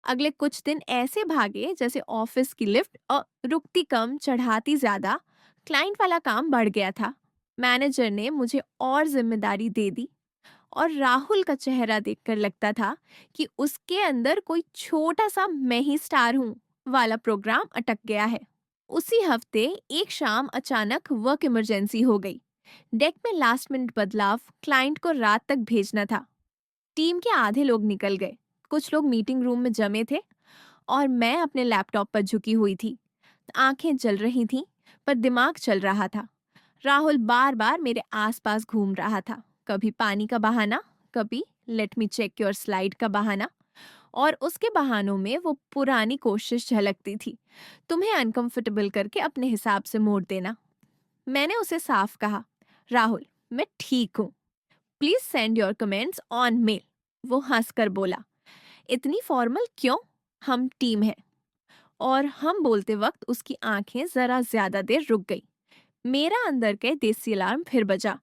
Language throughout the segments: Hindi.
अगले कुछ दिन ऐसे भागे जैसे ऑफिस की लिफ्ट और रुकती कम चढ़ाती ज्यादा। क्लाइंट वाला काम बढ़ गया था। मैनेजर ने मुझे और जिम्मेदारी दे दी और राहुल का चेहरा देखकर लगता था कि उसके अंदर कोई छोटा सा मैं ही स्टार हूँ वाला प्रोग्राम अटक गया है। उसी हफ्ते एक शाम अचानक वर्क इमरजेंसी हो गई। डेक में लास्ट मिनट बदलाव, क्लाइंट को रात तक भेजना था। टीम के आधे लोग निकल गए। कुछ लोग मीटिंग रूम में जमे थे और मैं अपने लैपटॉप पर झुकी हुई थी। आंखें जल रही थीं, पर दिमाग चल रहा था। राहुल बार बार मेरे आसपास घूम रहा था। कभी पानी का बहाना, कभी let me check your slide का बहाना। और उसके बहानों में वो पुरानी कोशिश झलकती थी, तुम्हें अनकंफर्टेबल करके अपने हिसाब से मोड़ देना। मैंने उसे साफ कहा, राहुल, मैं ठीक हूँ, please send your comments on mail. वो हंसकर बोला, इतनी फॉर्मल क्यों, हम टीम हैं। और हम बोलते वक्त उसकी आंखें जरा ज्यादा देर रुक गई। मेरा अंदर के देसी अलार्म फिर बजा।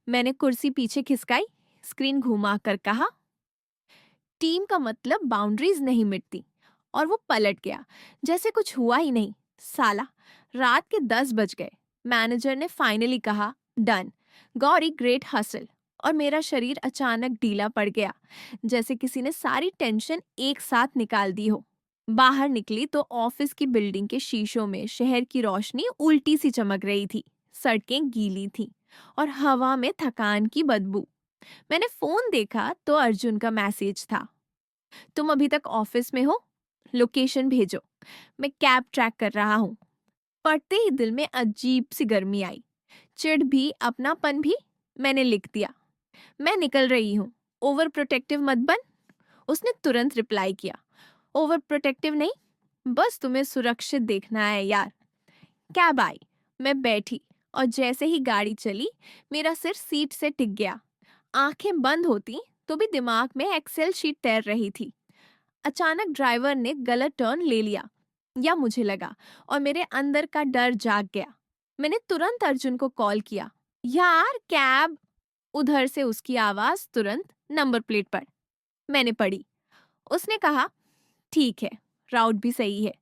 मैंने कुर्सी पीछे खिसकाई, स्क्रीन घुमा कर कहा, टीम का मतलब बाउंड्रीज नहीं मिटती। और वो पलट गया जैसे कुछ हुआ ही नहीं। साला, रात के 10 बज गए। मैनेजर ने फाइनली कहा, डन, गौरी ग्रेट हसल। और मेरा शरीर अचानक ढीला पड़ गया, जैसे किसी ने सारी टेंशन एक साथ निकाल दी हो। बाहर निकली तो ऑफिस की बिल्डिंग के शीशों में शहर की रोशनी उल्टी सी चमक रही थी। सड़कें गीली थीं और हवा में थकान की बदबू। मैंने फोन देखा तो अर्जुन का मैसेज था, तुम अभी तक ऑफिस में हो, लोकेशन भेजो, मैं कैब ट्रैक कर रहा हूँ। पढ़ते ही दिल में अजीब सी गर्मी आई, चिढ़ भी अपनापन भी। मैंने लिख दिया, मैं निकल रही हूँ, ओवर प्रोटेक्टिव मत बन। उसने तुरंत रिप्लाई किया, ओवर प्रोटेक्टिव नहीं, बस तुम्हें सुरक्षित देखना है यार। कैब आई, मैं बैठी और जैसे ही गाड़ी चली मेरा सिर सीट से टिक गया। आंखें बंद होती तो भी दिमाग में एक्सेल शीट तैर रही थी। अचानक ड्राइवर ने गलत टर्न ले लिया, या मुझे लगा, और मेरे अंदर का डर जाग गया। मैंने तुरंत अर्जुन को कॉल किया, यार कैब। उधर से उसकी आवाज तुरंत नंबर प्लेट पर। मैंने पढ़ी। उसने कहा, ठीक है, राउट भी सही है,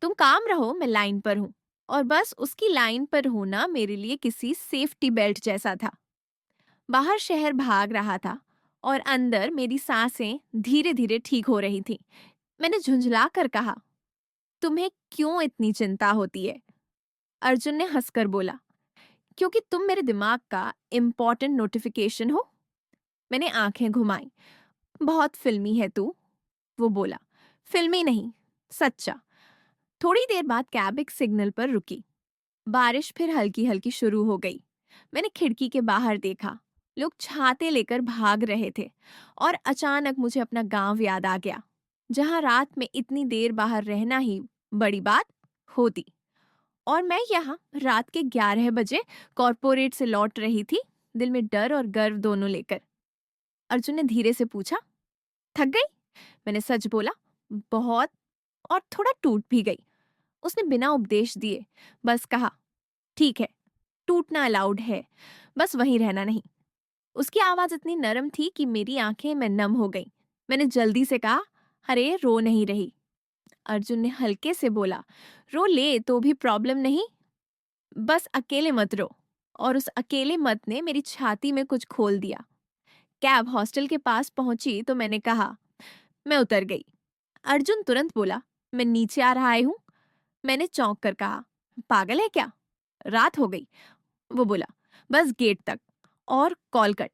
तुम काम रहो, मैं लाइन पर हूँ। और बस उसकी लाइन पर होना मेरे लिए किसी सेफ्टी बेल्ट जैसा था। बाहर शहर भाग रहा था और अंदर मेरी सांसें धीरे धीरे ठीक हो रही थी। मैंने झुंझला कर कहा, तुम्हें क्यों इतनी चिंता होती है? अर्जुन ने हंसकर बोला, क्योंकि तुम मेरे दिमाग का इम्पोर्टेंट नोटिफिकेशन हो। मैंने आंखें घुमाई। बहुत फिल्मी है तू, वो बोला। फिल्मी नहीं, सच्चा। थोड़ी देर बाद कैब एक सिग्नल पर रुकी। बारिश फिर हल्की हल्की शुरू हो गई। मैंने खिड़की के बाहर देखा, लोग छाते लेकर भाग रहे थे। और अचानक मुझे अपना गांव याद आ गया, जहां रात में इतनी देर बाहर रहना ही बड़ी बात होती। और मैं यहाँ रात के 11 बजे कॉर्पोरेट से लौट रही थी, दिल में डर और गर्व दोनों लेकर। अर्जुन ने धीरे से पूछा, थक गई? मैंने सच बोला, बहुत, और थोड़ा टूट भी गई। उसने बिना उपदेश दिए बस कहा, ठीक है, टूटना अलाउड है, बस वहीं रहना नहीं। उसकी आवाज इतनी नरम थी कि मेरी आंखें में नम हो गईं। मैंने जल्दी से कहा, अरे रो नहीं रही। अर्जुन ने हल्के से बोला, रो ले तो भी प्रॉब्लम नहीं, बस अकेले मत रो। और उस अकेले मत ने मेरी छाती में कुछ खोल दिया। कैब हॉस्टल के पास पहुंची तो मैंने कहा, मैं उतर गई। अर्जुन तुरंत बोला, मैं नीचे आ रहा हूँ। मैंने चौंक कर कहा, पागल है क्या, रात हो गई। वो बोला, बस गेट तक, और कॉल कट।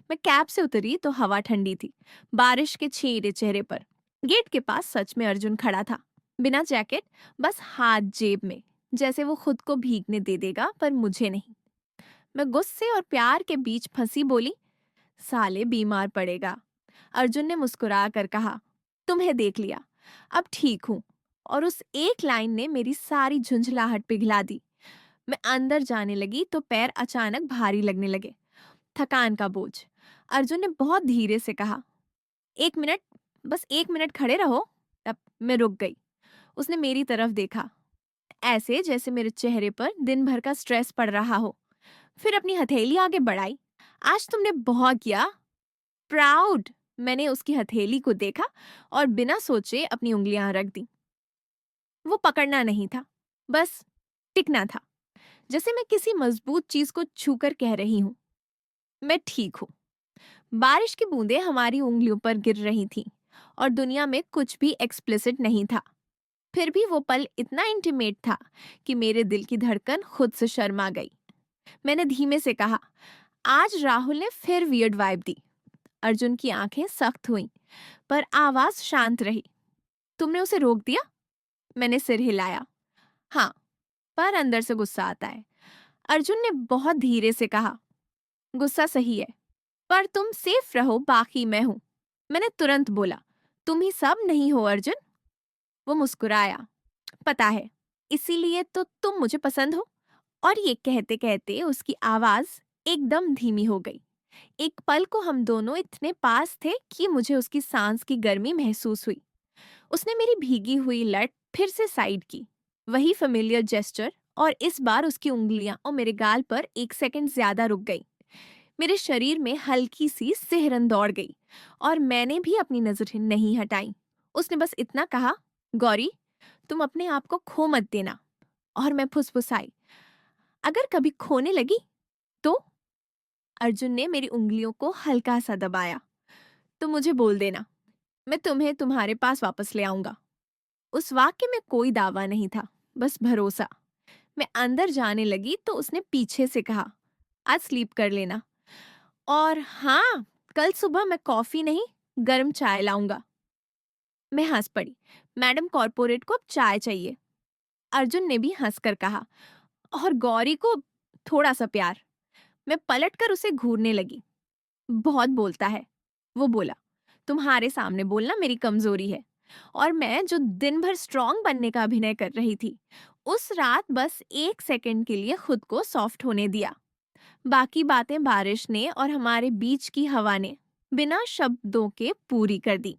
मैं कैब से उतरी तो हवा ठंडी थी, बारिश के छींटे चेहरे पर। गेट के पास सच में अर्जुन खड़ा था, बिना जैकेट, बस हाथ जेब में, जैसे वो खुद को भीगने दे देगा पर मुझे नहीं। मैं गुस्से और प्यार के बीच फंसी बोली, साले बीमार पड़ेगा। अर्जुन ने मुस्कुरा कर कहा, तुम्हें देख लिया, अब ठीक हूँ। और उस एक लाइन ने मेरी सारी झुंझलाहट पिघला दी। मैं अंदर जाने लगी तो पैर अचानक भारी लगने लगे, थकान का बोझ। अर्जुन ने बहुत धीरे से कहा, 1 मिनट, बस 1 मिनट खड़े रहो। तब मैं रुक गई। उसने मेरी तरफ देखा, ऐसे जैसे मेरे चेहरे पर दिन भर का स्ट्रेस पड़ रहा हो। फिर अपनी हथेली आगे बढ़ाई, आज तुमने बहुत किया, प्राउड। मैंने उसकी हथेली को देखा और बिना सोचे अपनी उंगलियां रख दी। वो पकड़ना नहीं था, बस टिकना था, जैसे मैं किसी मजबूत चीज को छूकर कह रही हूं, मैं ठीक हूं। बारिश की बूंदें हमारी उंगलियों पर गिर रही थीं और दुनिया में कुछ भी एक्सप्लिसिट नहीं था। फिर भी वो पल इतना इंटीमेट था कि मेरे दिल की धड़कन खुद से शर्मा गई। मैंने धीमे से कहा, आज राहुल ने फिर वियर्ड वाइब दी। अर्जुन की आंखें सख्त हुईं, पर आवाज शांत रही। तुमने उसे रोक दिया? मैंने सिर हिलाया। हाँ, पर अंदर से गुस्सा आता है। अर्जुन ने बहुत धीरे से कहा, गुस्सा सही है, पर तुम सेफ रहो, बाकी मैं हूं। मैंने तुरंत बोला, तुम ही सब नहीं हो अर्जुन। वो मुस्कुराया। पता है, इसीलिए तो तुम मुझे पसंद हो। और ये कहते कहते उसकी आवाज एकदम धीमी हो गई। एक पल को हम दोनों इतने पास थे कि मुझे उसकी सांस की गर्मी महसूस हुई। उसने मेरी भीगी हुई लट फिर से साइड की, वही फेमिलियर जेस्चर, और इस बार उसकी उंगलियां और मेरे गाल पर एक सेकंड ज्यादा रुक गई। मेरे शरीर में हल्की सी सिहरन दौड़ गई और मैंने भी अपनी नजरें नहीं हटाई। उसने बस इतना कहा, गौरी, तुम अपने आप को खो मत देना। और मैं फुसफुसाई, अगर कभी खोने लगी तो? अर्जुन ने मेरी उंगलियों को हल्का सा दबाया। तो मुझे बोल देना, मैं तुम्हें तुम्हारे पास वापस ले आऊंगा। उस वाक्य में कोई दावा नहीं था, बस भरोसा। मैं अंदर जाने लगी तो उसने पीछे से कहा, आज स्लीप कर लेना। और हाँ, कल सुबह मैं कॉफी नहीं, गर्म चाय लाऊंगा। मैं हंस पड़ी, मैडम कॉर्पोरेट को अब चाय चाहिए। अर्जुन ने भी हंसकर कहा, और गौरी को थोड़ा सा प्यार। मैं पलटकर उसे घूरने लगी। बहुत बोलता है, वो बोला। तुम्हारे सामने बोलना मेरी कमजोरी है। और मैं जो दिन भर स्ट्रांग बनने का अभिनय कर रही थी, उस रात बस एक सेकंड के लिए खुद को सॉफ्ट होने दिया। बाकी बातें बारिश ने और हमारे बीच की हवा ने बिना शब्दों के पूरी कर दी।